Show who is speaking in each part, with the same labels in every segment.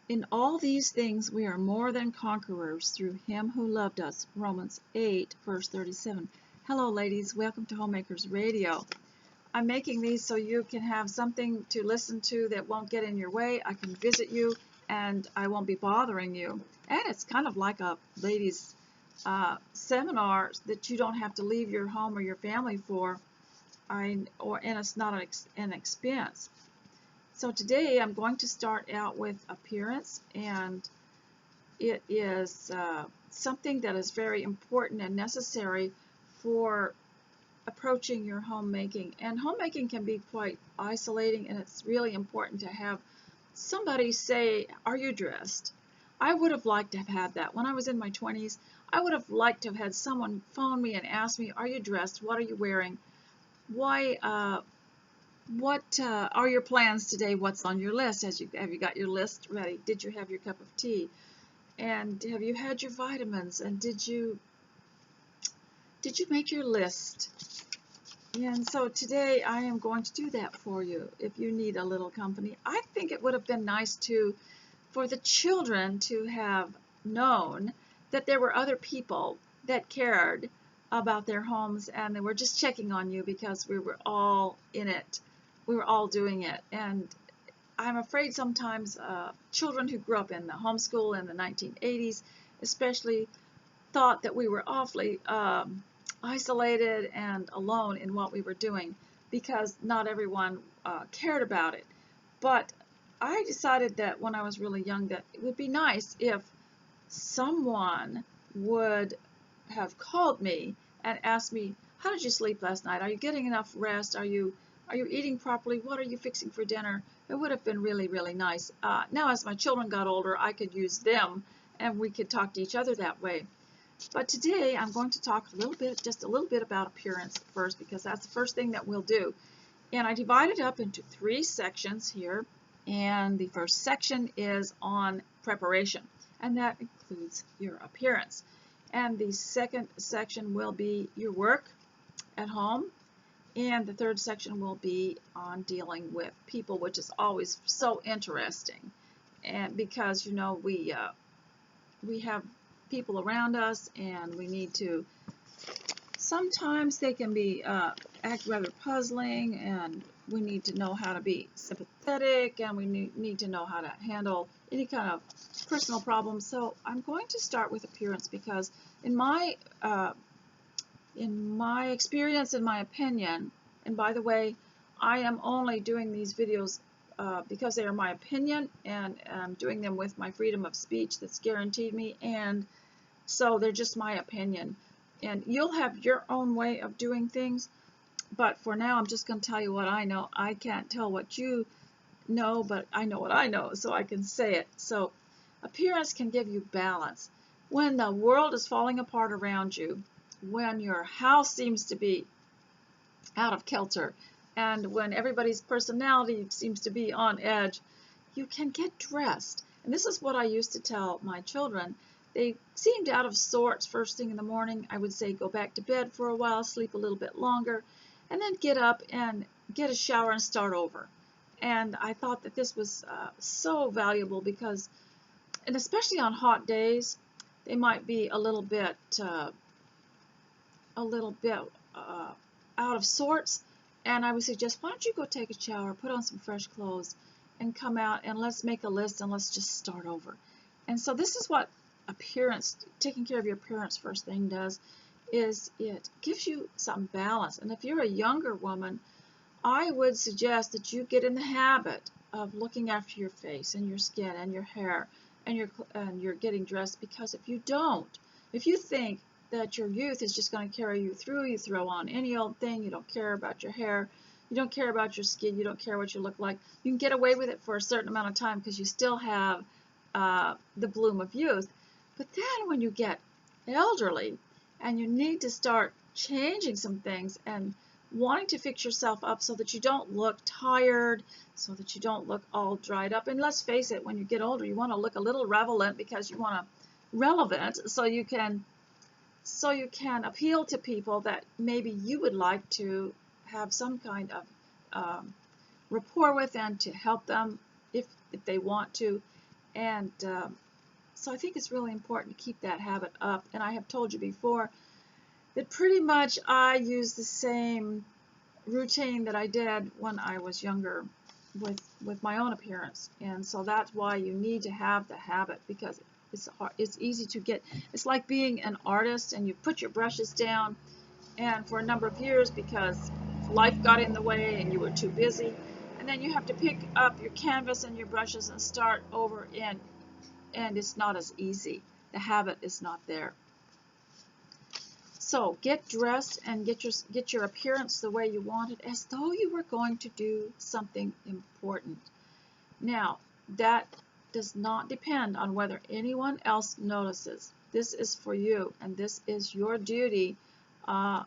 Speaker 1: In all these things we are more than conquerors through him who loved us. Romans 8, verse 37. Hello, ladies. Welcome to Homemakers Radio. I'm making these so you can have something to listen to that won't get in your way. I can visit you, and I won't be bothering you. And it's kind of like a ladies' seminar that you don't have to leave your home or your family for, and it's not an expense. So today I'm going to start out with appearance, and it is something that is very important and necessary for approaching your homemaking. And homemaking can be quite isolating, and it's really important to have somebody say, "Are you dressed?" I would have liked to have had that. When I was in my 20s, I would have liked to have had someone phone me and ask me, "Are you dressed? What are you wearing? Why? What are your plans today? What's on your list? Have you got your list ready? Did you have your cup of tea? And have you had your vitamins? And did you make your list?" And so today I am going to do that for you if you need a little company. I think it would have been nice for the children to have known that there were other people that cared about their homes, and they were just checking on you because we were all in it. We were all doing it. And I'm afraid sometimes children who grew up in the homeschool in the 1980s especially thought that we were awfully isolated and alone in what we were doing because not everyone cared about it. But I decided that when I was really young that it would be nice if someone would have called me and asked me, "How did you sleep last night? Are you getting enough rest? Are you eating properly? What are you fixing for dinner?" It would have been really, really nice. Now as my children got older, I could use them and we could talk to each other that way. But today I'm going to talk just a little bit about appearance first, because that's the first thing that we'll do. And I divided up into 3 sections here. And the first section is on preparation, and that includes your appearance. And the second section will be your work at home. And the third section will be on dealing with people, which is always so interesting. And because, you know, we have people around us, and we need to, sometimes they can be act rather puzzling, and we need to know how to be sympathetic, and we need to know how to handle any kind of personal problems. So I'm going to start with appearance because in my experience, in my opinion, and by the way, I am only doing these videos because they are my opinion, and I'm doing them with my freedom of speech that's guaranteed me, and so they're just my opinion. And you'll have your own way of doing things, but for now I'm just going to tell you what I know. I can't tell what you know, but I know what I know, so I can say it. So appearance can give you balance. When the world is falling apart around you, when your house seems to be out of kilter, and when everybody's personality seems to be on edge, you can get dressed. And this is what I used to tell my children. They seemed out of sorts first thing in the morning. I would say go back to bed for a while, sleep a little bit longer, and then get up and get a shower and start over. And I thought that this was so valuable because, and especially on hot days, they might be a little bit out of sorts. And I would suggest, why don't you go take a shower, put on some fresh clothes, and come out and let's make a list and let's just start over. And so this is what appearance, taking care of your appearance first thing does, is it gives you some balance. And if you're a younger woman, I would suggest that you get in the habit of looking after your face and your skin and your hair and you're getting dressed, because if you don't, if you think that your youth is just going to carry you through, you throw on any old thing, you don't care about your hair, you don't care about your skin, you don't care what you look like, you can get away with it for a certain amount of time because you still have the bloom of youth. But then when you get elderly and you need to start changing some things and wanting to fix yourself up so that you don't look tired, so that you don't look all dried up. And let's face it, when you get older, you want to look a little relevant because you want to relevant so you can appeal to people that maybe you would like to have some kind of rapport with and to help them if they want to. And so I think it's really important to keep that habit up. And I have told you before that pretty much I use the same routine that I did when I was younger with my own appearance. And so that's why you need to have the habit, because it's easy to get. It's like being an artist and you put your brushes down, and for a number of years, because life got in the way and you were too busy, and then you have to pick up your canvas and your brushes and start over in, and it's not as easy. The habit is not there. So get dressed and get your appearance the way you want it, as though you were going to do something important. Now, that does not depend on whether anyone else notices. This is for you, and this is your duty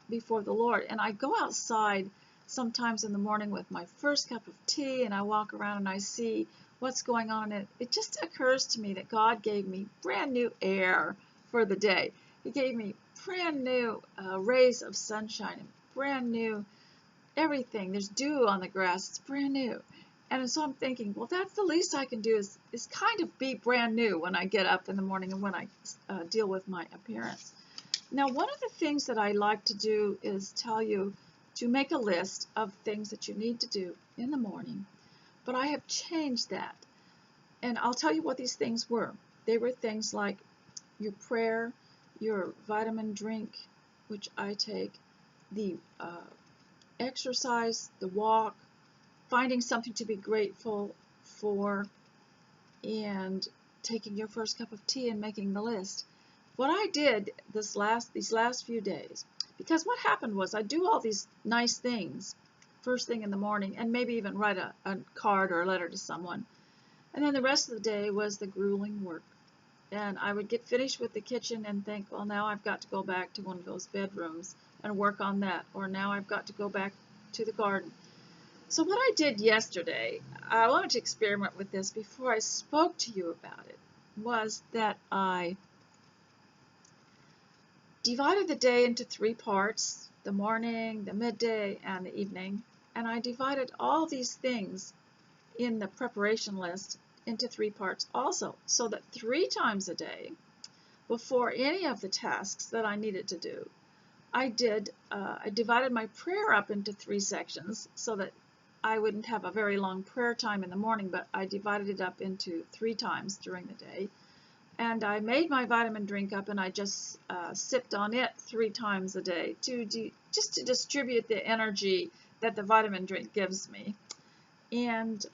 Speaker 1: before the Lord. And I go outside sometimes in the morning with my first cup of tea, and I walk around and I see what's going on, and it just occurs to me that God gave me brand new air for the day. He gave me brand new rays of sunshine, and brand new everything. There's dew on the grass. It's brand new. And so I'm thinking, well, that's the least I can do is kind of be brand new when I get up in the morning and when I deal with my appearance. Now, one of the things that I like to do is tell you to make a list of things that you need to do in the morning. But I have changed that. And I'll tell you what these things were. They were things like your prayer, your vitamin drink, which I take, the exercise, the walk, finding something to be grateful for, and taking your first cup of tea and making the list. What I did these last few days, because what happened was I do all these nice things first thing in the morning, and maybe even write a card or a letter to someone, and then the rest of the day was the grueling work. And I would get finished with the kitchen and think, well, now I've got to go back to one of those bedrooms and work on that, or now I've got to go back to the garden. So what I did yesterday, I wanted to experiment with this before I spoke to you about it, was that I divided the day into 3 parts, the morning, the midday, and the evening, and I divided all these things in the preparation list into 3 parts also, so that 3 times a day, before any of the tasks that I needed to do, I divided my prayer up into 3 sections so that I wouldn't have a very long prayer time in the morning, but I divided it up into 3 times during the day. And I made my vitamin drink up, and I just sipped on it 3 times a day just to distribute the energy that the vitamin drink gives me. And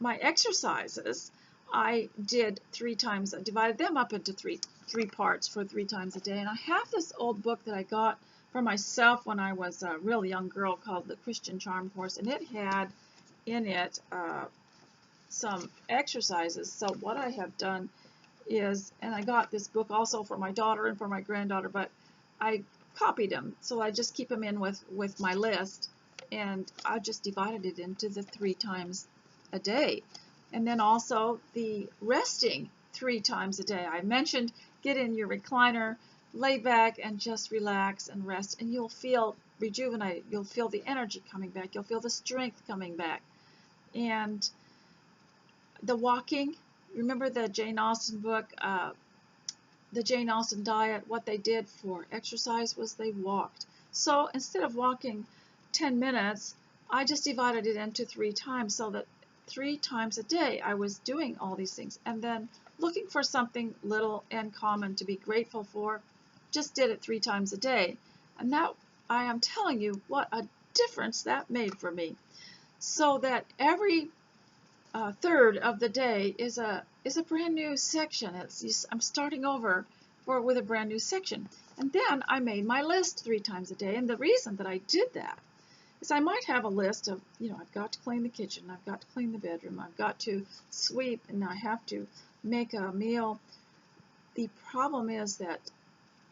Speaker 1: my exercises, I did 3 times. I divided them up into three parts for 3 times a day. And I have this old book that I got for myself when I was a real young girl called The Christian Charm Course, and it had in it some exercises. So what I have done is, and I got this book also for my daughter and for my granddaughter, but I copied them, so I just keep them in with my list, and I just divided it into the 3 times a day. And then also the resting 3 times a day. I mentioned get in your recliner, lay back, and just relax and rest, and you'll feel rejuvenated. You'll feel the energy coming back. You'll feel the strength coming back. And the walking, remember the Jane Austen book, the Jane Austen diet? What they did for exercise was they walked. So instead of walking 10 minutes, I just divided it into 3 times, so that 3 times a day I was doing all these things, and then looking for something little and common to be grateful for. Just did it 3 times a day, and that, I am telling you, what a difference that made for me. So that every third of the day is a brand new section. I'm starting over with a brand new section. And then I made my list 3 times a day, and the reason that I did that is I might have a list of, I've got to clean the kitchen, I've got to clean the bedroom, I've got to sweep, and I have to make a meal. The problem is that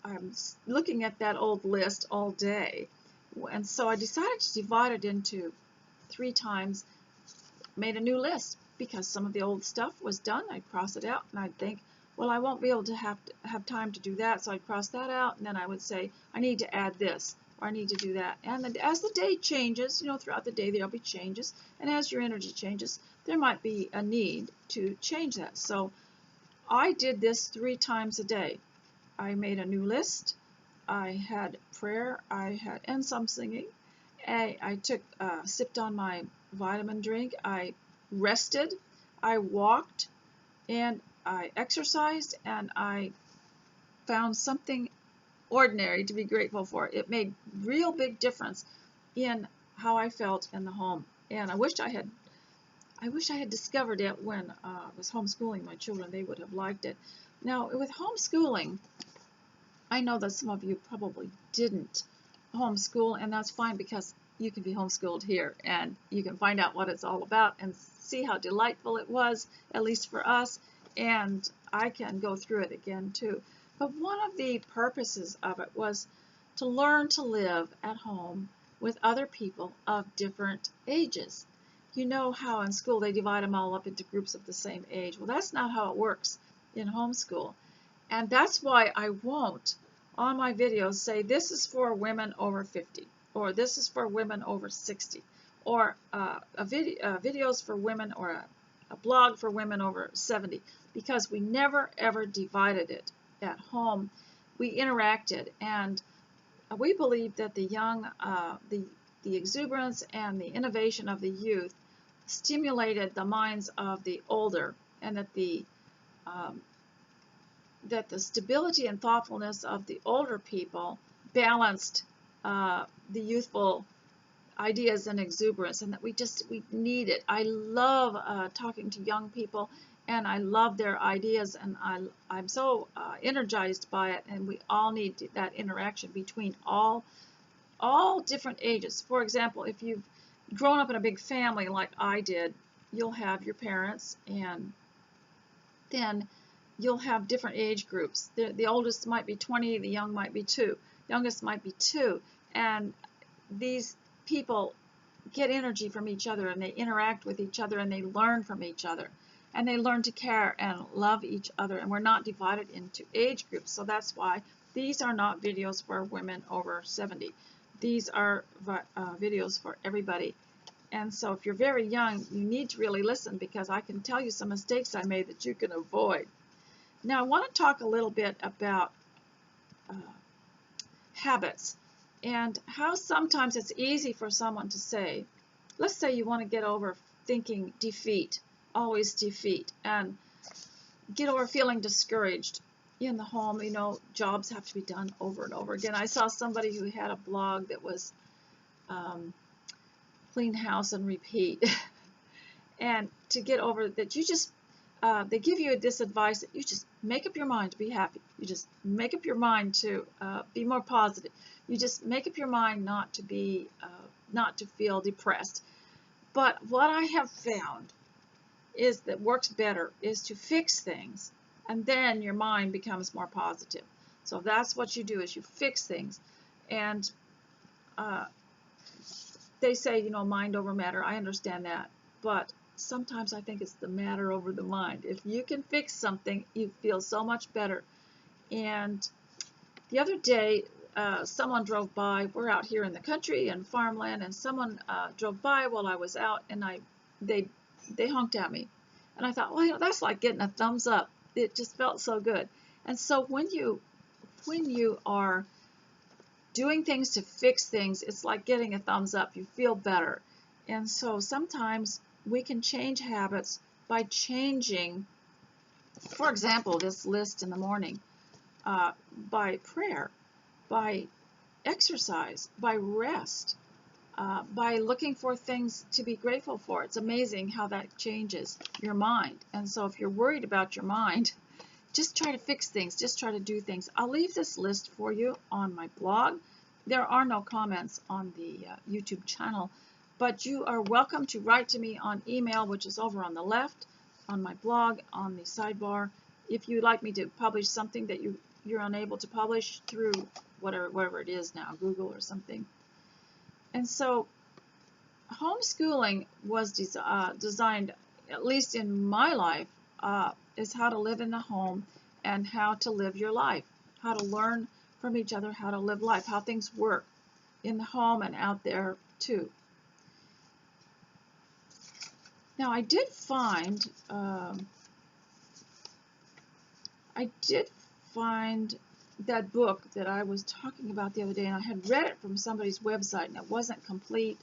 Speaker 1: I'm looking at that old list all day, and so I decided to divide it into 3 times, made a new list, because some of the old stuff was done. I'd cross it out, and I'd think, well, I won't be able to have time to do that, so I'd cross that out, and then I would say, I need to add this, or I need to do that. And then as the day changes, throughout the day there'll be changes, and as your energy changes, there might be a need to change that. So I did this 3 times a day. I made a new list. I had prayer. I had and some singing. I took sipped on my vitamin drink. I rested. I walked, and I exercised, and I found something ordinary to be grateful for. It made real big difference in how I felt in the home. And I wish I had discovered it when I was homeschooling my children. They would have liked it. Now, with homeschooling, I know that some of you probably didn't homeschool, and that's fine because you can be homeschooled here and you can find out what it's all about and see how delightful it was, at least for us, and I can go through it again too. But one of the purposes of it was to learn to live at home with other people of different ages. You know how in school they divide them all up into groups of the same age. Well, that's not how it works in homeschool. And that's why I won't, on my videos, say this is for women over 50, or this is for women over 60, or videos for women, or a blog for women over 70, because we never ever divided it at home. We interacted, and we believe that the young, the exuberance and the innovation of the youth stimulated the minds of the older, and that the stability and thoughtfulness of the older people balanced the youthful ideas and exuberance, and that we need it. I love talking to young people, and I love their ideas, and I'm so energized by it, and we all need that interaction between all different ages. For example, if you've grown up in a big family like I did, you'll have your parents, and then you'll have different age groups. The oldest might be 20, the youngest might be 2, and these people get energy from each other, and they interact with each other, and they learn from each other, and they learn to care and love each other, and we're not divided into age groups. So that's why these are not videos for women over 70. These are videos for everybody. And so if you're very young, you need to really listen, because I can tell you some mistakes I made that you can avoid. Now, I want to talk a little bit about habits, and how sometimes it's easy for someone to say, let's say you want to get over thinking defeat, always defeat, and get over feeling discouraged in the home. You know, jobs have to be done over and over again. I saw somebody who had a blog that was clean house and repeat. And to get over that, you just they give you this advice that you just make up your mind to be happy. You just make up your mind to be more positive. You just make up your mind not to feel depressed. But what I have found is that works better is to fix things, and then your mind becomes more positive. So that's what you do, is you fix things. And they say, you know, mind over matter. I understand that, but sometimes I think it's the matter over the mind. If you can fix something, you feel so much better. And the other day, someone drove by. We're out here in the country and farmland, and someone drove by while I was out, and they honked at me. And I thought, well, you know, that's like getting a thumbs up. It just felt so good. And so when you are doing things to fix things, it's like getting a thumbs up. You feel better. And so sometimes we can change habits by changing, for example, this list in the morning, by prayer, by exercise, by rest, by looking for things to be grateful for. It's amazing how that changes your mind. And so if you're worried about your mind, just try to fix things. Just try to do things. I'll leave this list for you on my blog. There are no comments on the YouTube channel, but you are welcome to write to me on email, which is over on the left, on my blog, on the sidebar. If you'd like me to publish something that you're unable to publish through whatever it is now, Google or something. And so homeschooling was designed, at least in my life, is how to live in the home and how to live your life, how to learn from each other, how to live life, how things work in the home and out there too. Now, I did find I did find that book that I was talking about the other day, and I had read it from somebody's website, and it wasn't complete,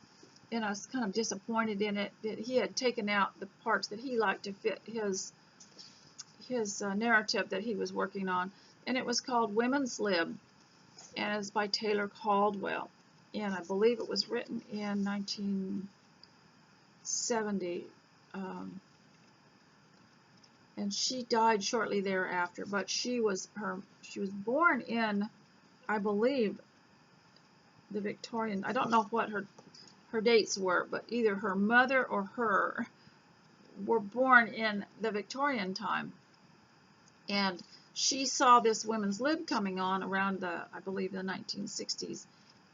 Speaker 1: and I was kind of disappointed in it that he had taken out the parts that he liked to fit his narrative that he was working on, and it was called Women's Lib, and it's by Taylor Caldwell, and I believe it was written in 1970, and she died shortly thereafter, but she was born in, I believe, the Victorian, I don't know what her dates were, but either her mother or her were born in the Victorian time, and she saw this Women's Lib coming on around I believe the 1960s,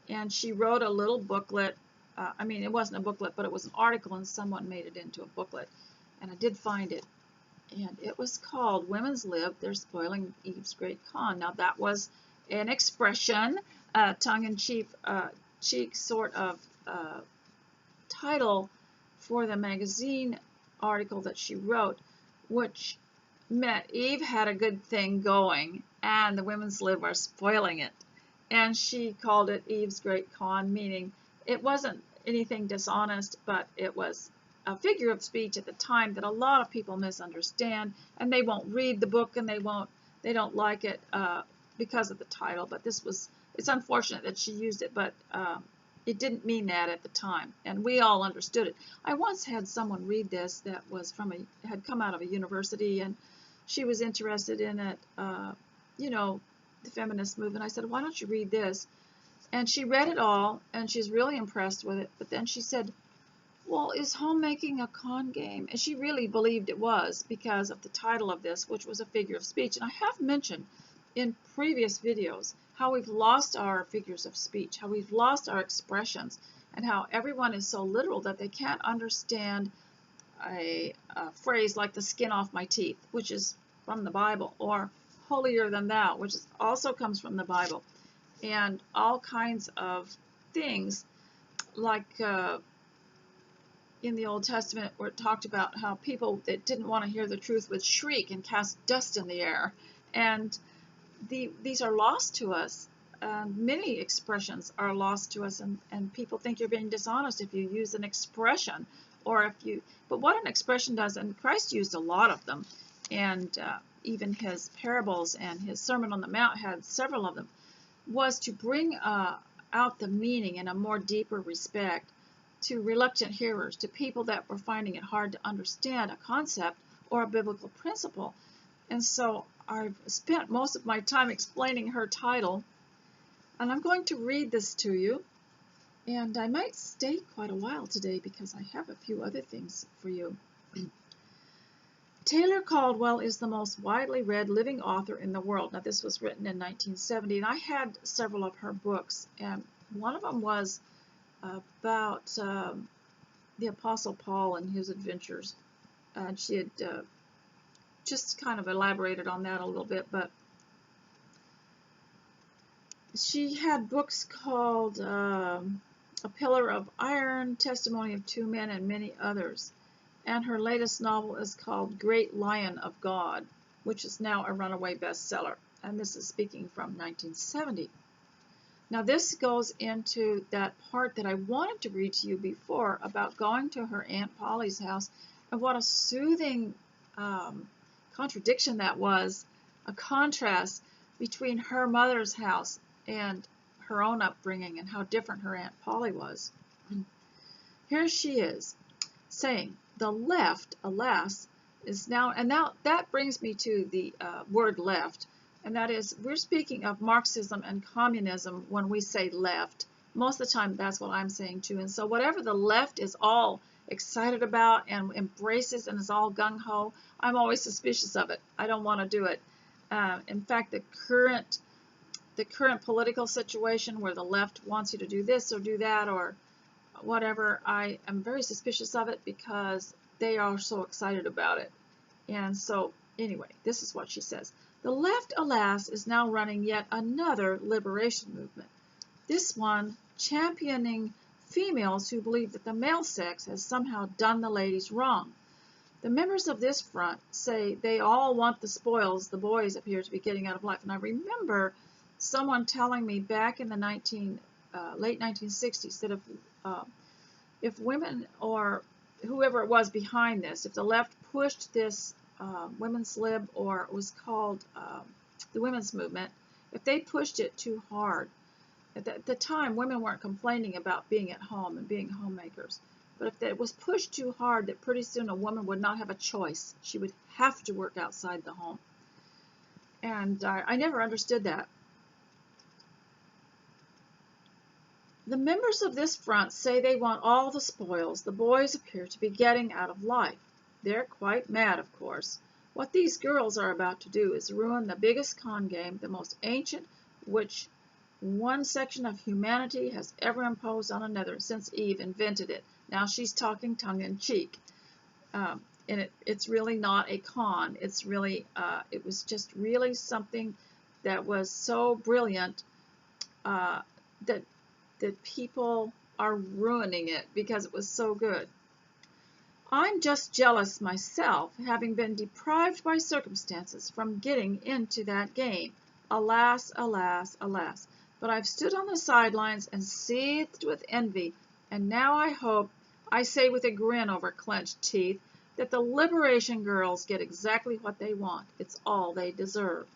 Speaker 1: and she wrote a little booklet. I mean, it wasn't a booklet, but it was an article, and someone made it into a booklet, and I did find it, and it was called Women's Lib, They're Spoiling Eve's Great Con. Now, that was an expression, tongue-in-cheek sort of title for the magazine article that she wrote, which meant Eve had a good thing going, and the Women's Lib are spoiling it. And she called it Eve's Great Con, meaning it wasn't anything dishonest, but it was a figure of speech at the time that a lot of people misunderstand, and they won't read the book, and they don't like it because of the title. But it's unfortunate that she used it, but it didn't mean that at the time, and we all understood it. I once had someone read this that was had come out of a university, and she was interested in it, the feminist movement. I said, why don't you read this? And she read it all, and she's really impressed with it. But then she said, well, is homemaking a con game? And she really believed it was because of the title of this, which was a figure of speech. And I have mentioned in previous videos how we've lost our figures of speech, how we've lost our expressions, and how everyone is so literal that they can't understand a phrase like the skin off my teeth, which is from the Bible, or holier than thou, which also comes from the Bible, and all kinds of things like in the Old Testament where it talked about how people that didn't want to hear the truth would shriek and cast dust in the air, and these are lost to us. Many expressions are lost to us, and people think you're being dishonest if you use an expression, but what an expression does, and Christ used a lot of them, and even his parables and his Sermon on the Mount had several of them, was to bring out the meaning in a more deeper respect to reluctant hearers, to people that were finding it hard to understand a concept or a biblical principle. And so I've spent most of my time explaining her title, and I'm going to read this to you, and I might stay quite a while today because I have a few other things for you. Taylor Caldwell is the most widely read living author in the world. Now, this was written in 1970, and I had several of her books, and one of them was about the Apostle Paul and his adventures. And she had just kind of elaborated on that a little bit, but she had books called A Pillar of Iron, Testimony of Two Men, and many others. And her latest novel is called Great Lion of God, which is now a runaway bestseller. And this is speaking from 1970. Now this goes into that part that I wanted to read to you before about going to her Aunt Polly's house, and what a soothing contradiction that was, a contrast between her mother's house and her own upbringing and how different her Aunt Polly was. Here she is saying, the left, alas, is now, and now that brings me to the word left, and that is, we're speaking of Marxism and communism when we say left. Most of the time, that's what I'm saying too. And so whatever the left is all excited about and embraces and is all gung-ho, I'm always suspicious of it. I don't want to do it. In fact, the current political situation where the left wants you to do this or do that or whatever, I am very suspicious of it because they are so excited about it. And so, anyway, this is what she says. The left, alas, is now running yet another liberation movement. This one championing females who believe that the male sex has somehow done the ladies wrong. The members of this front say they all want the spoils the boys appear to be getting out of life. And I remember someone telling me back in the late 1960s that if women or whoever it was behind this, if the left pushed this women's lib, or it was called the women's movement, if they pushed it too hard, at the time women weren't complaining about being at home and being homemakers, but if it was pushed too hard, that pretty soon a woman would not have a choice. She would have to work outside the home. And I never understood that. The members of this front say they want all the spoils the boys appear to be getting out of life. They're quite mad, of course. What these girls are about to do is ruin the biggest con game, the most ancient, which one section of humanity has ever imposed on another since Eve invented it. Now she's talking tongue-in-cheek. And it's really not a con. It's really, it was just really something that was so brilliant that people are ruining it because it was so good. I'm just jealous myself, having been deprived by circumstances from getting into that game. Alas, alas, alas. But I've stood on the sidelines and seethed with envy, and now I hope, I say with a grin over clenched teeth, that the liberation girls get exactly what they want. It's all they deserve.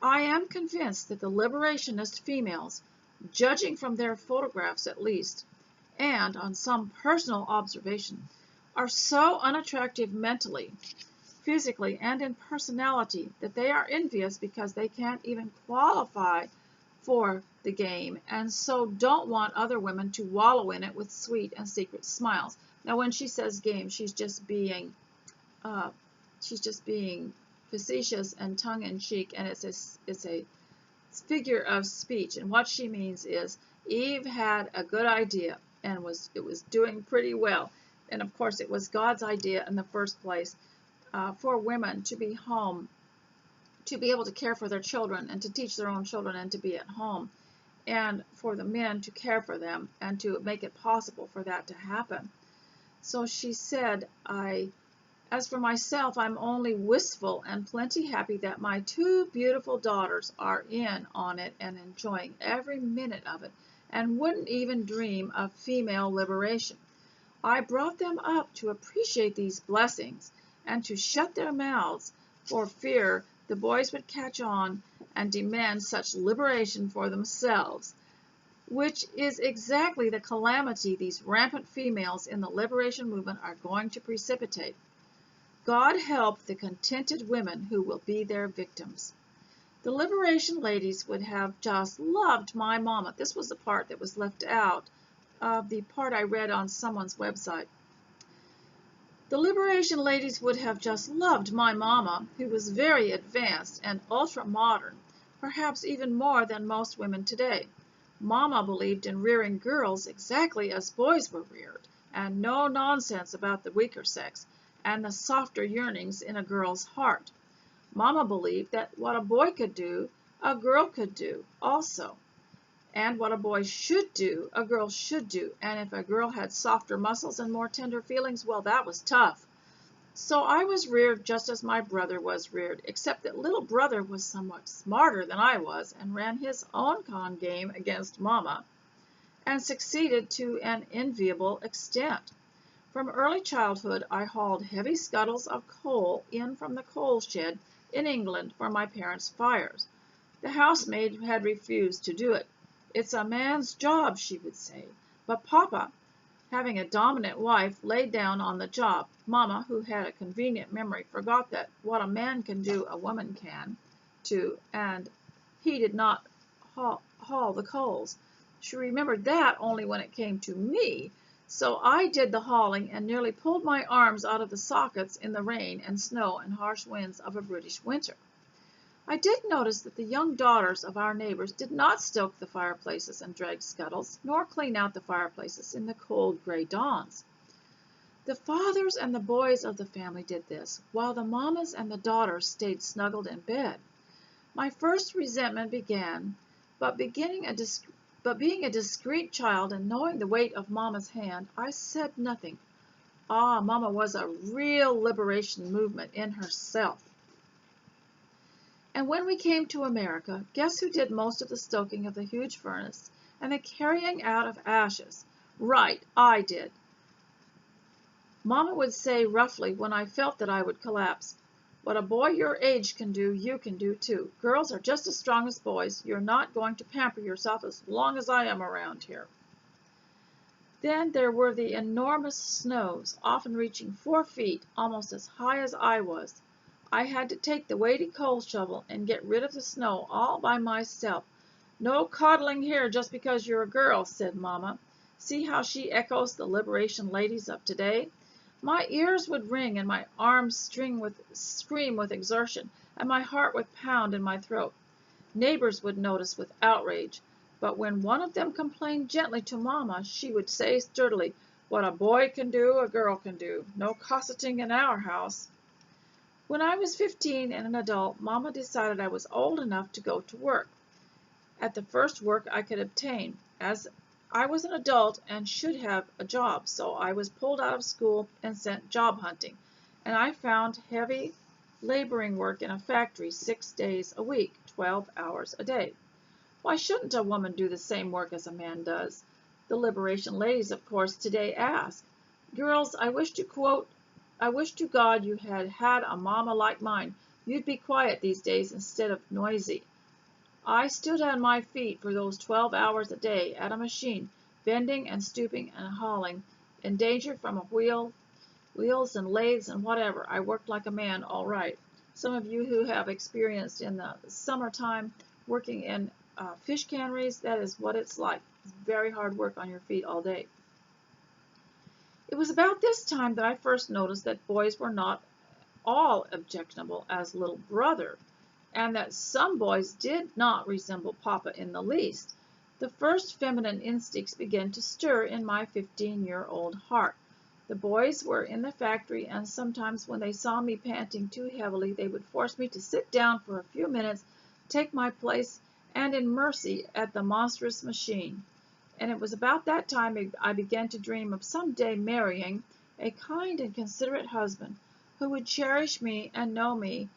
Speaker 1: I am convinced that the liberationist females, judging from their photographs at least, and on some personal observation, are so unattractive mentally, physically, and in personality that they are envious because they can't even qualify for the game, and so don't want other women to wallow in it with sweet and secret smiles. Now, when she says game, she's just being facetious and tongue-in-cheek, and it's a figure of speech. And what she means is Eve had a good idea and it was doing pretty well. And of course, it was God's idea in the first place for women to be home, to be able to care for their children and to teach their own children and to be at home, and for the men to care for them and to make it possible for that to happen. So she said, as for myself, I'm only wistful and plenty happy that my two beautiful daughters are in on it and enjoying every minute of it, and wouldn't even dream of female liberation. I brought them up to appreciate these blessings and to shut their mouths for fear the boys would catch on and demand such liberation for themselves, which is exactly the calamity these rampant females in the liberation movement are going to precipitate. God help the contented women who will be their victims. The liberation ladies would have just loved my mama. This was the part that was left out of the part I read on someone's website. The liberation ladies would have just loved my mama, who was very advanced and ultra-modern, perhaps even more than most women today. Mama believed in rearing girls exactly as boys were reared, and no nonsense about the weaker sex and the softer yearnings in a girl's heart. Mama believed that what a boy could do, a girl could do also. And what a boy should do, a girl should do. And if a girl had softer muscles and more tender feelings, well, that was tough. So I was reared just as my brother was reared, except that little brother was somewhat smarter than I was and ran his own con game against Mama, and succeeded to an enviable extent. From early childhood, I hauled heavy scuttles of coal in from the coal shed in England for my parents' fires. The housemaid had refused to do it. It's a man's job, she would say. But Papa, having a dominant wife, laid down on the job. Mama, who had a convenient memory, forgot that what a man can do, a woman can, too, and he did not haul the coals. She remembered that only when it came to me. So I did the hauling and nearly pulled my arms out of the sockets in the rain and snow and harsh winds of a British winter. I did notice that the young daughters of our neighbors did not stoke the fireplaces and drag scuttles, nor clean out the fireplaces in the cold gray dawns. The fathers and the boys of the family did this, while the mammas and the daughters stayed snuggled in bed. My first resentment began, but being a discreet child and knowing the weight of Mama's hand, I said nothing. Ah, Mama was a real liberation movement in herself. And when we came to America, guess who did most of the stoking of the huge furnace and the carrying out of ashes? Right, I did. Mama would say roughly when I felt that I would collapse, "What a boy your age can do, you can do too. Girls are just as strong as boys. You're not going to pamper yourself as long as I am around here." Then there were the enormous snows, often reaching 4 feet, almost as high as I was. I had to take the weighty coal shovel and get rid of the snow all by myself. "No coddling here just because you're a girl," said Mama. See how she echoes the liberation ladies of today? My ears would ring and my arms scream with exertion, and my heart would pound in my throat. Neighbors would notice with outrage, but when one of them complained gently to Mama, she would say sturdily, "What a boy can do, a girl can do. No cosseting in our house." When I was 15 and an adult, Mama decided I was old enough to go to work, at the first work I could obtain, as I was an adult and should have a job, so I was pulled out of school and sent job hunting, and I found heavy laboring work in a factory 6 days a week, 12 hours a day. Why shouldn't a woman do the same work as a man does? The liberation ladies, of course, today ask. Girls, I wish to God you had had a mama like mine. You'd be quiet these days instead of noisy. I stood on my feet for those 12 hours a day at a machine, bending and stooping and hauling, in danger from wheels and lathes and whatever. I worked like a man, all right. Some of you who have experienced in the summertime working in fish canneries, that is what it's like. It's very hard work on your feet all day. It was about this time that I first noticed that boys were not all objectionable as little brother, and that some boys did not resemble Papa in the least. The first feminine instincts began to stir in my 15-year-old heart. The boys were in the factory, and sometimes when they saw me panting too heavily, they would force me to sit down for a few minutes, take my place, and in mercy at the monstrous machine. And it was about that time I began to dream of some day marrying a kind and considerate husband who would cherish me and know me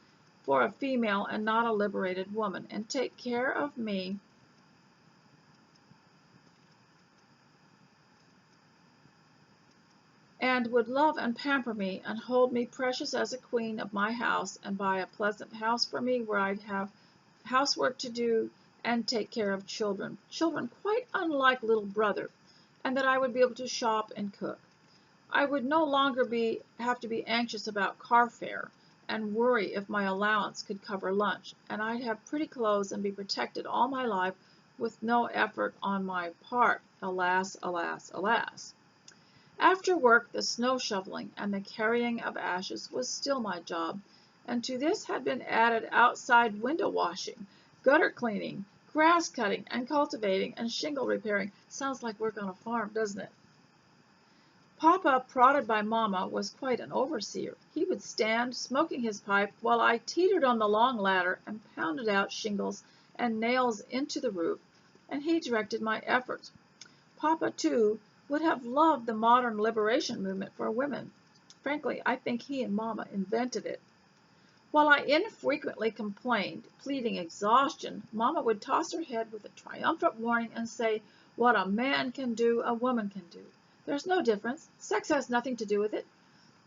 Speaker 1: for a female and not a liberated woman, and take care of me and would love and pamper me and hold me precious as a queen of my house, and buy a pleasant house for me where I'd have housework to do and take care of children quite unlike little brother, and that I would be able to shop and cook. I would no longer have to be anxious about car fare and worry if my allowance could cover lunch, and I'd have pretty clothes and be protected all my life with no effort on my part. Alas, alas, alas. After work, the snow shoveling and the carrying of ashes was still my job, and to this had been added outside window washing, gutter cleaning, grass cutting and cultivating, and shingle repairing. Sounds like work on a farm, doesn't it? Papa, prodded by Mama, was quite an overseer. He would stand smoking his pipe while I teetered on the long ladder and pounded out shingles and nails into the roof, and he directed my efforts. Papa, too, would have loved the modern liberation movement for women. Frankly, I think he and Mama invented it. While I infrequently complained, pleading exhaustion, Mama would toss her head with a triumphant warning and say, "What a man can do, a woman can do. There's no difference. Sex has nothing to do with it."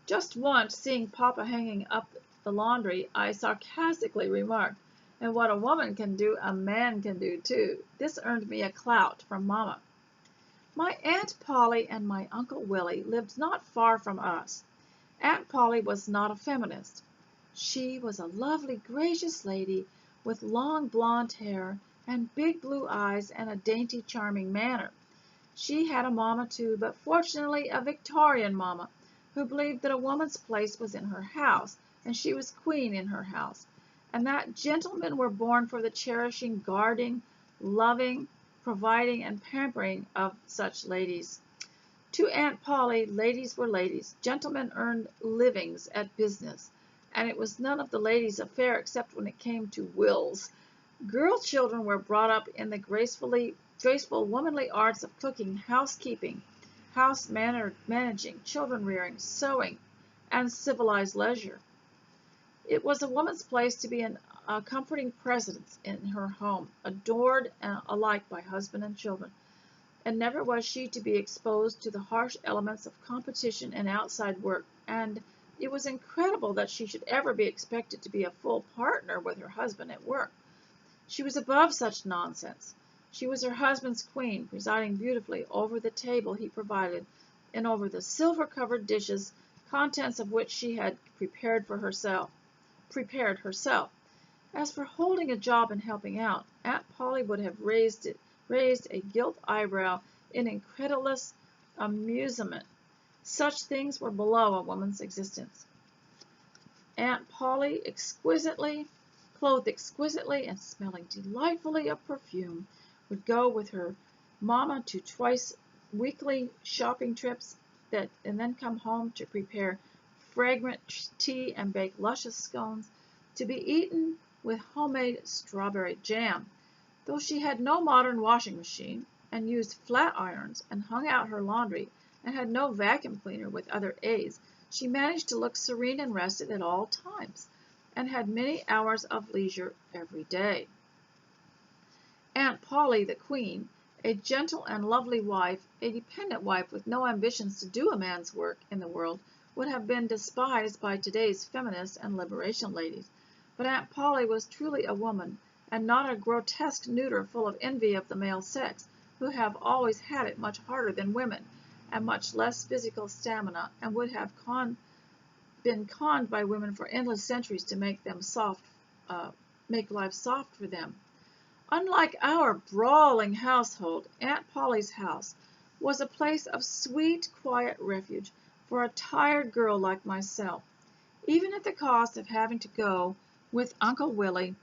Speaker 1: Just once, seeing Papa hanging up the laundry, I sarcastically remarked, "And what a woman can do, a man can do too." This earned me a clout from Mama. My Aunt Polly and my Uncle Willie lived not far from us. Aunt Polly was not a feminist. She was a lovely, gracious lady with long blonde hair and big blue eyes and a dainty, charming manner. She had a Mama, too, but fortunately a Victorian Mama, who believed that a woman's place was in her house, and she was queen in her house, and that gentlemen were born for the cherishing, guarding, loving, providing, and pampering of such ladies. To Aunt Polly, ladies were ladies, gentlemen earned livings at business, and it was none of the ladies' affair except when it came to wills. Girl children were brought up in the graceful, womanly arts of cooking, housekeeping, managing, children rearing, sewing, and civilized leisure. It was a woman's place to be a comforting presence in her home, adored alike by husband and children, and never was she to be exposed to the harsh elements of competition and outside work, and it was incredible that she should ever be expected to be a full partner with her husband at work. She was above such nonsense. She was her husband's queen, presiding beautifully over the table he provided, and over the silver-covered dishes, contents of which she had prepared herself. As for holding a job and helping out, Aunt Polly would have raised a gilt eyebrow in incredulous amusement. Such things were below a woman's existence. Aunt Polly, clothed exquisitely and smelling delightfully of perfume, would go with her mamma to twice weekly shopping trips, and then come home to prepare fragrant tea and bake luscious scones, to be eaten with homemade strawberry jam. Though she had no modern washing machine, and used flat irons, and hung out her laundry, and had no vacuum cleaner with other aids, she managed to look serene and rested at all times, and had many hours of leisure every day. Aunt Polly, the queen, a gentle and lovely wife, a dependent wife with no ambitions to do a man's work in the world, would have been despised by today's feminist and liberation ladies. But Aunt Polly was truly a woman, and not a grotesque neuter full of envy of the male sex, who have always had it much harder than women, and much less physical stamina, and would have been conned by women for endless centuries to make life soft for them. Unlike our brawling household, Aunt Polly's house was a place of sweet, quiet refuge for a tired girl like myself, even at the cost of having to go with Uncle Willie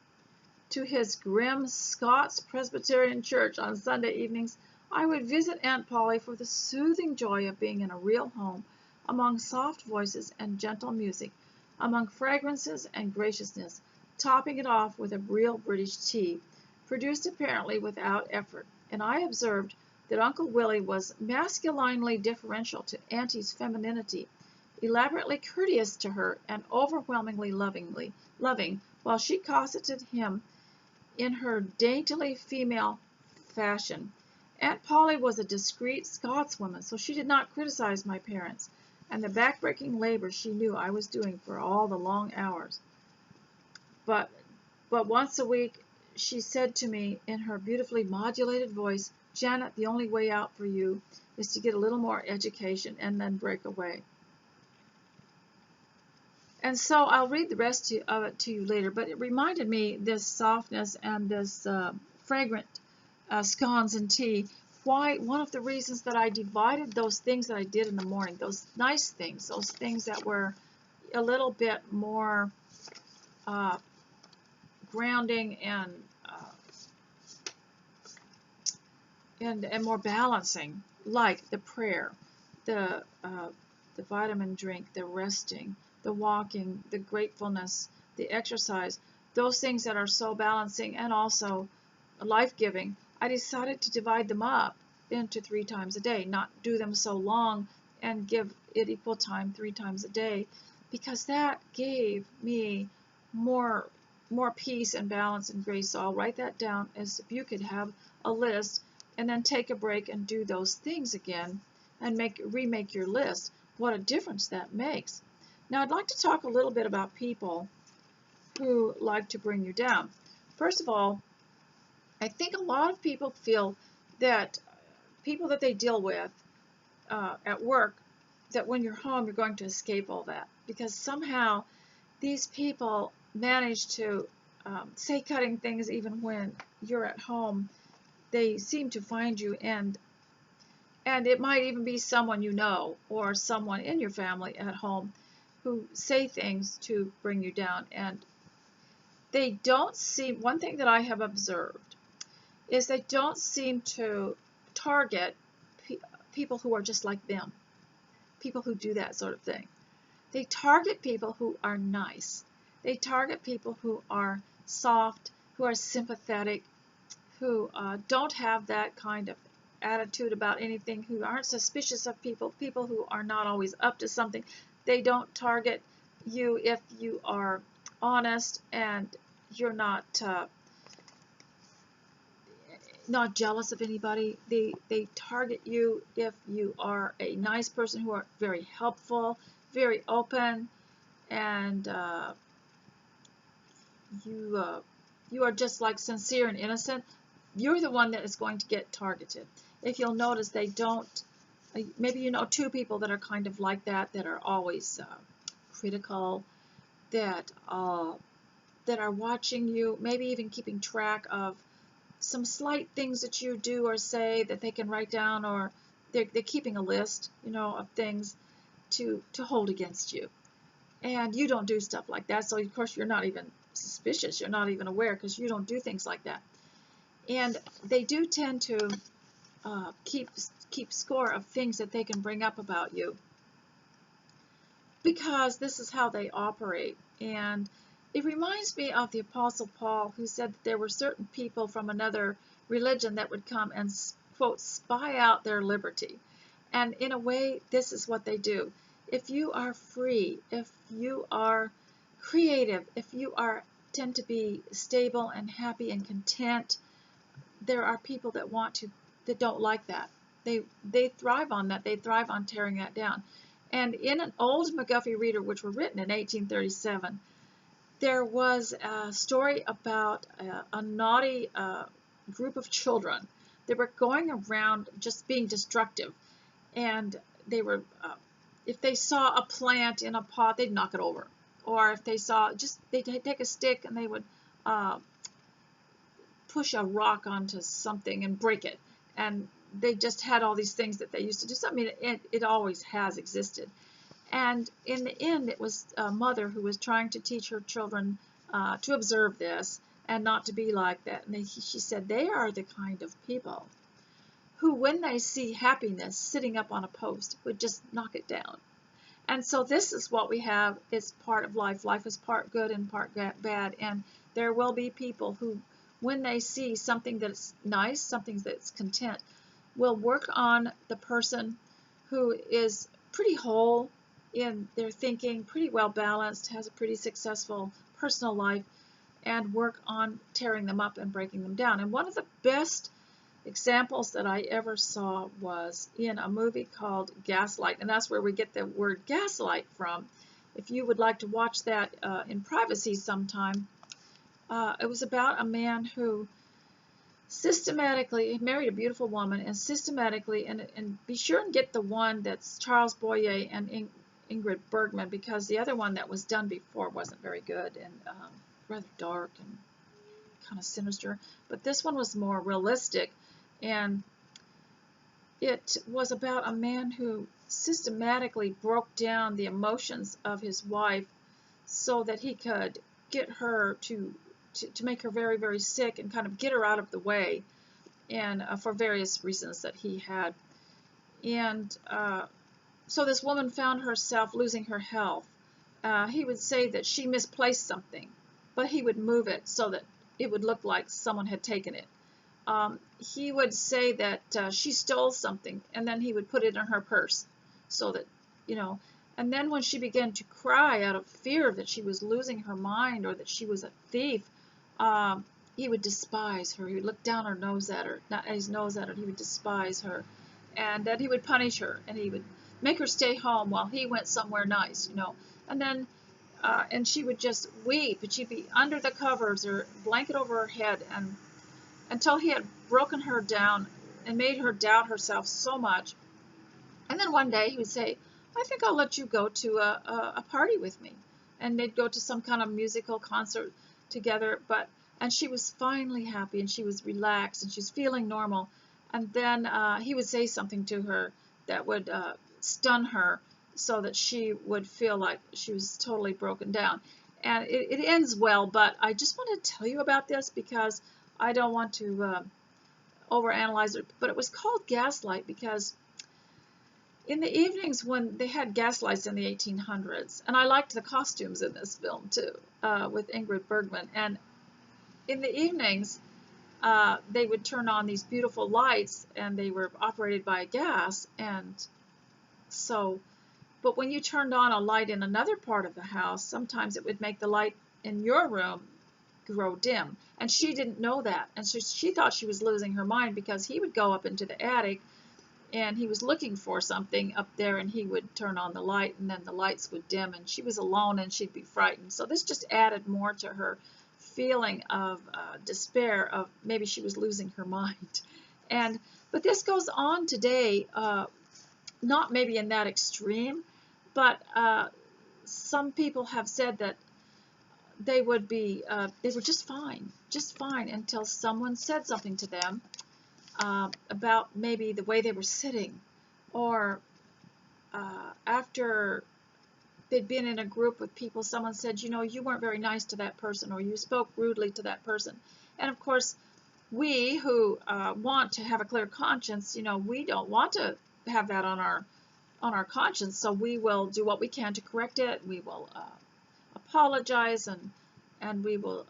Speaker 1: to his grim Scots Presbyterian church on Sunday evenings. I would visit Aunt Polly for the soothing joy of being in a real home, among soft voices and gentle music, among fragrances and graciousness, topping it off with a real British tea, produced apparently without effort, and I observed that Uncle Willie was masculinely deferential to Auntie's femininity, elaborately courteous to her, and overwhelmingly loving, while she cosseted him in her daintily female fashion. Aunt Polly was a discreet Scotswoman, so she did not criticize my parents, and the back-breaking labor she knew I was doing for all the long hours. But once a week she said to me in her beautifully modulated voice, "Janet, the only way out for you is to get a little more education and then break away." And so I'll read the rest of it to you later, but it reminded me, this softness and this fragrant scones and tea, why one of the reasons that I divided those things that I did in the morning, those nice things, those things that were a little bit more grounding and more balancing, like the prayer, the vitamin drink, the resting, the walking, the gratefulness, the exercise, those things that are so balancing and also life-giving. I decided to divide them up into 3 times a day, not do them so long and give it equal time 3 times a day, because that gave me more peace and balance and grace. So I'll write that down as if you could have a list and then take a break and do those things again and remake your list. What a difference that makes. Now I'd like to talk a little bit about people who like to bring you down. First of all, I think a lot of people feel that people that they deal with at work, that when you're home you're going to escape all that, because somehow these people manage to say cutting things even when you're at home. They seem to find you, and it might even be someone you know or someone in your family at home who say things to bring you down. And they don't seem, one thing that I have observed is they don't seem to target people who are just like them, people who do that sort of thing. They target people who are nice. They target people who are soft, who are sympathetic, who don't have that kind of attitude about anything, who aren't suspicious of people, people who are not always up to something. They don't target you if you are honest and you're not jealous of anybody. They target you if you are a nice person, who are very helpful, very open, and you are just like sincere and innocent. You're the one that is going to get targeted. If you'll notice, they don't. Maybe you know two people that are kind of like that, that are always critical, that are watching you, maybe even keeping track of some slight things that you do or say that they can write down, or they're keeping a list, of things to hold against you. And you don't do stuff like that, so of course you're not even suspicious, you're not even aware, because you don't do things like that. And they do tend to keep score of things that they can bring up about you, because this is how they operate. And it reminds me of the Apostle Paul, who said that there were certain people from another religion that would come and, quote, spy out their liberty. And in a way, this is what they do. If you are free, if you are creative, if you tend to be stable and happy and content, there are people that don't like that. They thrive on that. They thrive on tearing that down. And in an old McGuffey reader, which were written in 1837, there was a story about a naughty group of children. They were going around just being destructive, and they were, if they saw a plant in a pot, they'd knock it over. Or if they saw, they'd take a stick and they would push a rock onto something and break it. And they just had all these things that they used to do. So, I mean, it always has existed. And in the end, it was a mother who was trying to teach her children to observe this and not to be like that. And she said, they are the kind of people who, when they see happiness sitting up on a post, would just knock it down. And so this is what we have. It's part of life. Life is part good and part bad. And there will be people who, when they see something that's nice, something that's content, will work on the person who is pretty whole in their thinking, pretty well balanced, has a pretty successful personal life, and work on tearing them up and breaking them down. And one of the best examples that I ever saw was in a movie called Gaslight, and that's where we get the word gaslight from. If you would like to watch that in privacy sometime, it was about a man who systematically married a beautiful woman, and systematically, and be sure and get the one that's Charles Boyer and Ingrid Bergman, because the other one that was done before wasn't very good and rather dark and kind of sinister. But this one was more realistic, and it was about a man who systematically broke down the emotions of his wife so that he could get her to make her very, very sick and kind of get her out of the way, and for various reasons that he had. And so this woman found herself losing her health. He would say that she misplaced something, but he would move it so that it would look like someone had taken it. He would say that she stole something, and then he would put it in her purse so that, and then when she began to cry out of fear that she was losing her mind or that she was a thief, he would despise her. He would look down his nose at her. He would despise her, and that he would punish her, and he would make her stay home while he went somewhere nice, And then, and she would just weep, and she'd be under the covers or blanket over her head, and until he had broken her down and made her doubt herself so much. And then one day he would say, I think I'll let you go to a party with me. And they'd go to some kind of musical concert together, and she was finally happy, and she was relaxed, and she's feeling normal. And then he would say something to her that would stun her so that she would feel like she was totally broken down. And it ends well, but I just want to tell you about this because I don't want to overanalyze it. But it was called Gaslight because in the evenings when they had gaslights in the 1800s, and I liked the costumes in this film too, with Ingrid Bergman, and in the evenings they would turn on these beautiful lights, and they were operated by gas. And so, but when you turned on a light in another part of the house, sometimes it would make the light in your room grow dim. And she didn't know that. And so she thought she was losing her mind, because he would go up into the attic and he was looking for something up there, and he would turn on the light, and then the lights would dim, and she was alone and she'd be frightened. So this just added more to her feeling of despair, of maybe she was losing her mind. But this goes on today, not maybe in that extreme, but some people have said that they were just fine until someone said something to them about maybe the way they were sitting, or after they'd been in a group with people, someone said, you weren't very nice to that person, or you spoke rudely to that person. And of course, we who want to have a clear conscience, we don't want to have that on our conscience, so we will do what we can to correct it. We will apologize, and we will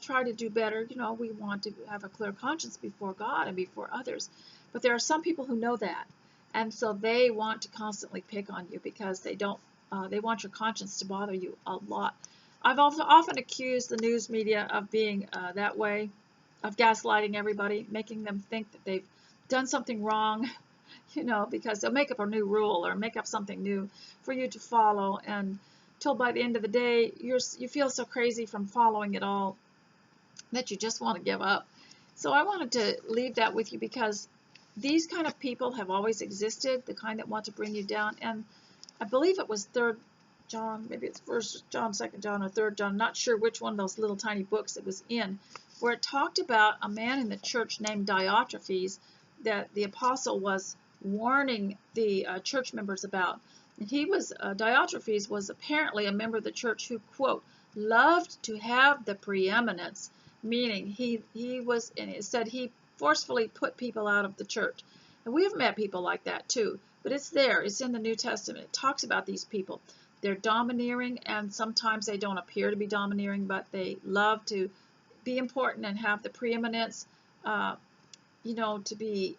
Speaker 1: try to do better. We want to have a clear conscience before God and before others. But there are some people who know that, and so they want to constantly pick on you, because they want your conscience to bother you a lot. I've also often accused the news media of being that way, of gaslighting everybody, making them think that they've done something wrong, because they'll make up a new rule or make up something new for you to follow, and till by the end of the day, you feel so crazy from following it all that you just want to give up. So I wanted to leave that with you, because these kind of people have always existed, the kind that want to bring you down. And I believe it was 3rd John, maybe it's 1st John, 2nd John, or 3rd John, I'm not sure which one of those little tiny books it was in, where it talked about a man in the church named Diotrephes that the apostle was warning the church members about. And Diotrephes was apparently a member of the church who, quote, loved to have the preeminence, meaning he was, and it said he forcefully put people out of the church. And we have met people like that too, but it's there, it's in the New Testament. It talks about these people. They're domineering, and sometimes they don't appear to be domineering, but they love to be important and have the preeminence, to be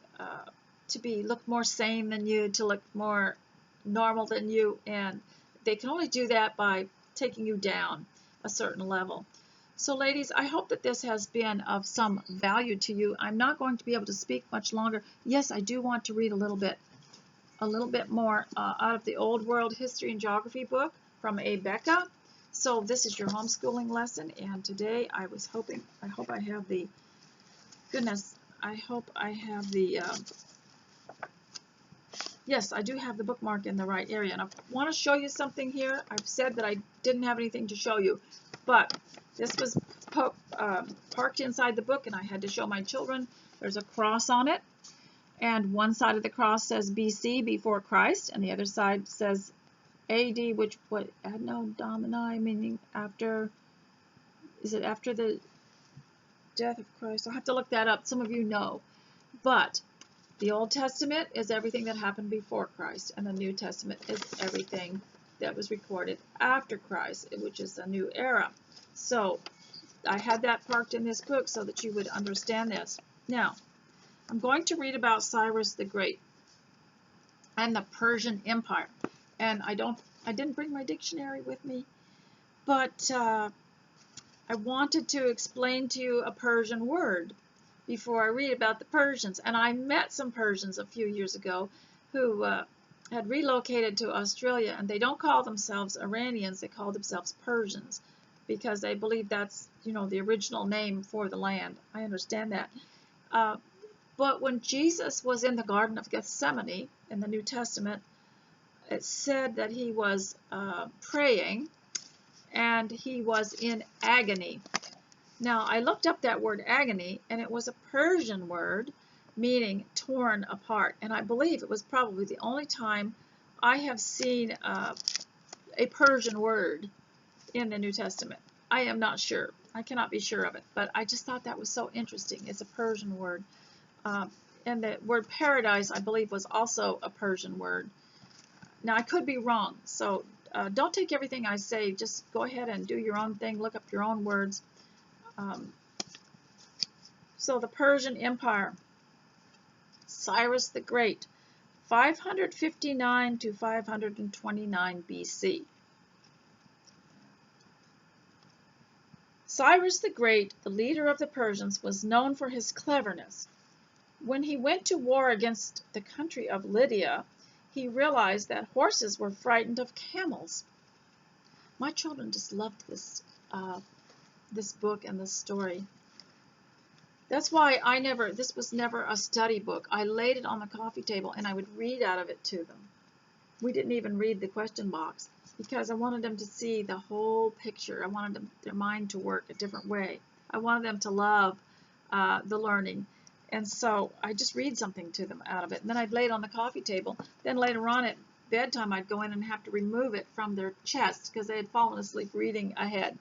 Speaker 1: look more sane than you, to look more normal than you, and they can only do that by taking you down a certain level. So ladies, I hope that this has been of some value to you. I'm not going to be able to speak much longer. Yes, I do want to read a little bit more out of the Old World History and Geography book from A. Becca. So this is your homeschooling lesson, and today I hope I have the, yes, I do have the bookmark in the right area. And I want to show you something here. I've said that I didn't have anything to show you, but this was parked inside the book, and I had to show my children. There's a cross on it, and one side of the cross says BC, before Christ, and the other side says AD, which Anno Domini, meaning after the death of Christ? I'll have to look that up. Some of you know. But the Old Testament is everything that happened before Christ, and the New Testament is everything that was recorded after Christ, which is a new era. So I had that parked in this book so that you would understand this. Now, I'm going to read about Cyrus the Great and the Persian Empire. And I didn't bring my dictionary with me, but I wanted to explain to you a Persian word before I read about the Persians. And I met some Persians a few years ago who had relocated to Australia, and they don't call themselves Iranians, they call themselves Persians, because they believe that's, the original name for the land. I understand that. But when Jesus was in the Garden of Gethsemane in the New Testament, it said that he was praying, and he was in agony. Now, I looked up that word agony, and it was a Persian word meaning torn apart. And I believe it was probably the only time I have seen a Persian word in the New Testament. I am not sure. I cannot be sure of it, but I just thought that was so interesting. It's a Persian word. And the word paradise, I believe, was also a Persian word. Now, I could be wrong, so don't take everything I say. Just go ahead and do your own thing. Look up your own words. So the Persian Empire, Cyrus the Great, 559 to 529 BC. Cyrus the Great, the leader of the Persians, was known for his cleverness. When he went to war against the country of Lydia, he realized that horses were frightened of camels. My children just loved this book and this story. That's why this was never a study book. I laid it on the coffee table and I would read out of it to them. We didn't even read the question box because I wanted them to see the whole picture. I wanted their mind to work a different way. I wanted them to love the learning. And so I just read something to them out of it. And then I'd lay it on the coffee table. Then later on at bedtime, I'd go in and have to remove it from their chest because they had fallen asleep reading ahead.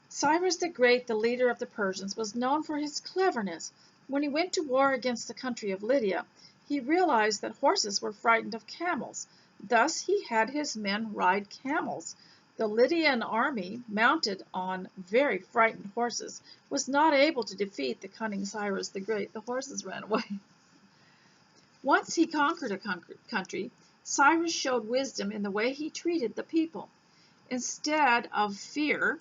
Speaker 1: Cyrus the Great, the leader of the Persians, was known for his cleverness. When he went to war against the country of Lydia, he realized that horses were frightened of camels. Thus he had his men ride camels. The Lydian army, mounted on very frightened horses, was not able to defeat the cunning Cyrus the Great. The horses ran away. Once he conquered a country, Cyrus showed wisdom in the way he treated the people. Instead of fear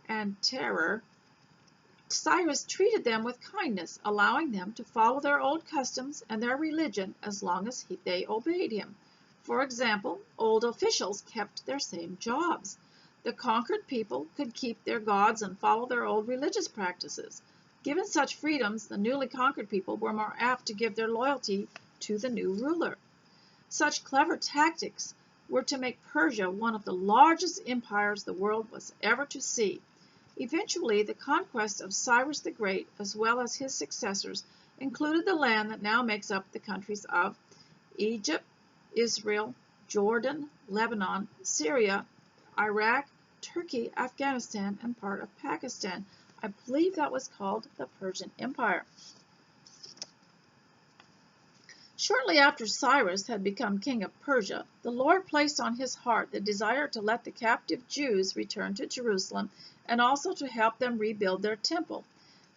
Speaker 1: and terror, Cyrus treated them with kindness, allowing them to follow their old customs and their religion as long as they obeyed him. For example, old officials kept their same jobs. The conquered people could keep their gods and follow their old religious practices. Given such freedoms, the newly conquered people were more apt to give their loyalty to the new ruler. Such clever tactics were to make Persia one of the largest empires the world was ever to see. Eventually, the conquest of Cyrus the Great, as well as his successors, included the land that now makes up the countries of Egypt, Israel, Jordan, Lebanon, Syria, Iraq, Turkey, Afghanistan, and part of Pakistan. I believe that was called the Persian Empire. Shortly after Cyrus had become king of Persia, the Lord placed on his heart the desire to let the captive Jews return to Jerusalem and also to help them rebuild their temple.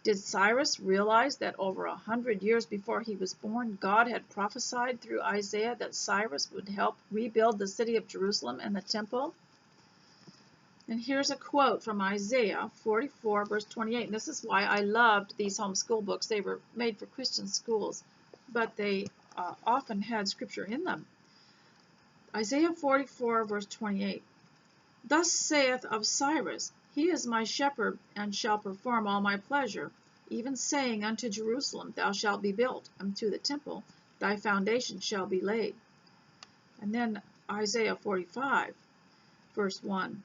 Speaker 1: Did Cyrus realize that over 100 years before he was born, God had prophesied through Isaiah that Cyrus would help rebuild the city of Jerusalem and the temple? And here's a quote from Isaiah 44, verse 28. And this is why I loved these homeschool books. They were made for Christian schools, but they often had scripture in them. Isaiah 44, verse 28. Thus saith of Cyrus, He is my shepherd, and shall perform all my pleasure, even saying unto Jerusalem, Thou shalt be built, and to the temple thy foundation shall be laid. And then Isaiah 45, verse 1.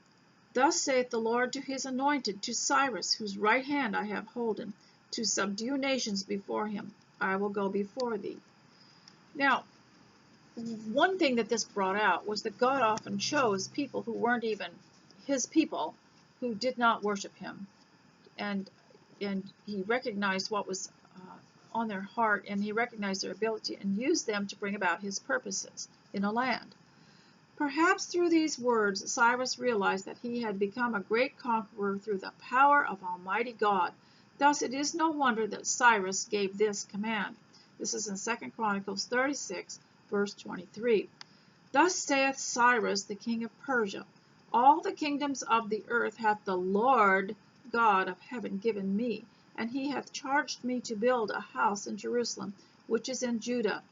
Speaker 1: Thus saith the Lord to his anointed, to Cyrus, whose right hand I have holden, to subdue nations before him. I will go before thee. Now, one thing that this brought out was that God often chose people who weren't even his people, who did not worship him, and he recognized what was on their heart, and he recognized their ability and used them to bring about his purposes in a land. Perhaps through these words, Cyrus realized that he had become a great conqueror through the power of Almighty God. Thus, it is no wonder that Cyrus gave this command. This is in 2 Chronicles 36, verse 23. Thus saith Cyrus, the king of Persia, All the kingdoms of the earth hath the Lord God of heaven given me, and he hath charged me to build a house in Jerusalem, which is in Judah.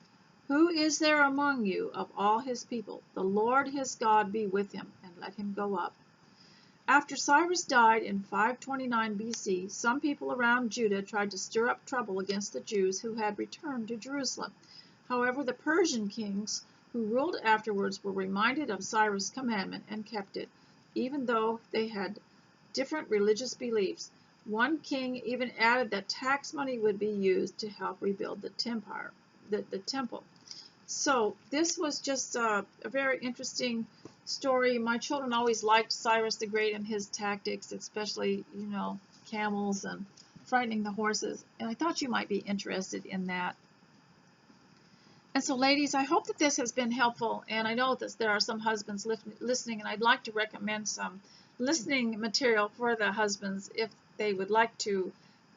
Speaker 1: Who is there among you of all his people? The Lord his God be with him, and let him go up. After Cyrus died in 529 BC, some people around Judah tried to stir up trouble against the Jews who had returned to Jerusalem. However, the Persian kings who ruled afterwards were reminded of Cyrus' commandment and kept it, even though they had different religious beliefs. One king even added that tax money would be used to help rebuild the temple. So this was just a very interesting story. My children always liked Cyrus the Great and his tactics, especially, camels and frightening the horses. And I thought you might be interested in that. And so, ladies, I hope that this has been helpful. And I know that there are some husbands listening, and I'd like to recommend some listening material for the husbands if they would like to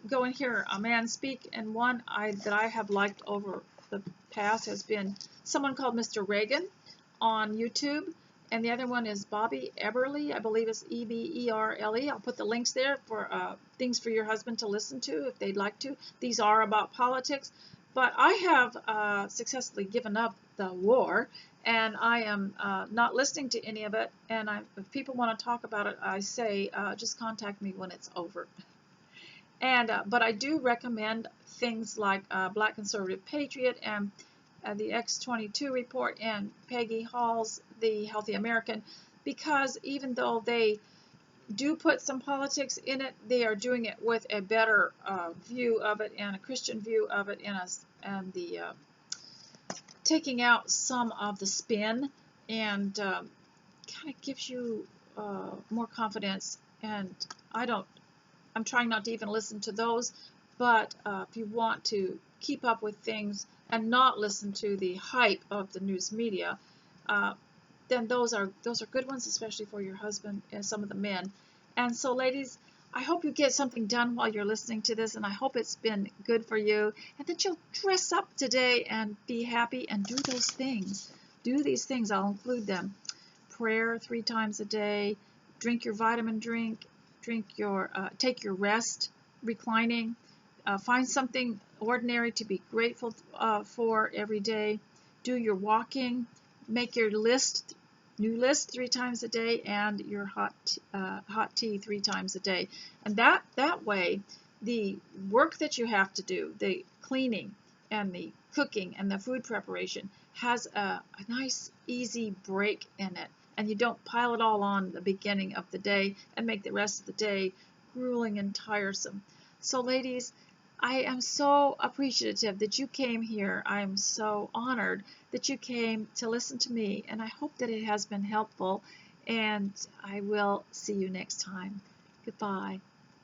Speaker 1: go and hear a man speak, and one that I have liked over the past has been someone called Mr. Reagan on YouTube, and the other one is Bobby Eberle. I believe it's Eberle. I'll put the links there for things for your husband to listen to if they'd like to. These are about politics, but I have successfully given up the war, and I am not listening to any of it. And if people want to talk about it, I say just contact me when it's over. And but I do recommend things like Black Conservative Patriot and the X22 report and Peggy Hall's The Healthy American, because even though they do put some politics in it, they are doing it with a better view of it and a Christian view of it, and the taking out some of the spin, and kind of gives you more confidence. And I'm trying not to even listen to those, but if you want to keep up with things and not listen to the hype of the news media, then those are good ones, especially for your husband and some of the men. And so, ladies, I hope you get something done while you're listening to this, and I hope it's been good for you, and that you'll dress up today and be happy and do those things. Do these things. I'll include them. Prayer 3 times a day. Drink your vitamin drink. Take your rest, reclining. Find something ordinary to be grateful for every day. Do your walking. Make your new list 3 times a day, and your hot tea 3 times a day. And that way, the work that you have to do, the cleaning and the cooking and the food preparation, has a nice easy break in it. And you don't pile it all on the beginning of the day and make the rest of the day grueling and tiresome. So, ladies, I am so appreciative that you came here. I am so honored that you came to listen to me, and I hope that it has been helpful, and I will see you next time. Goodbye.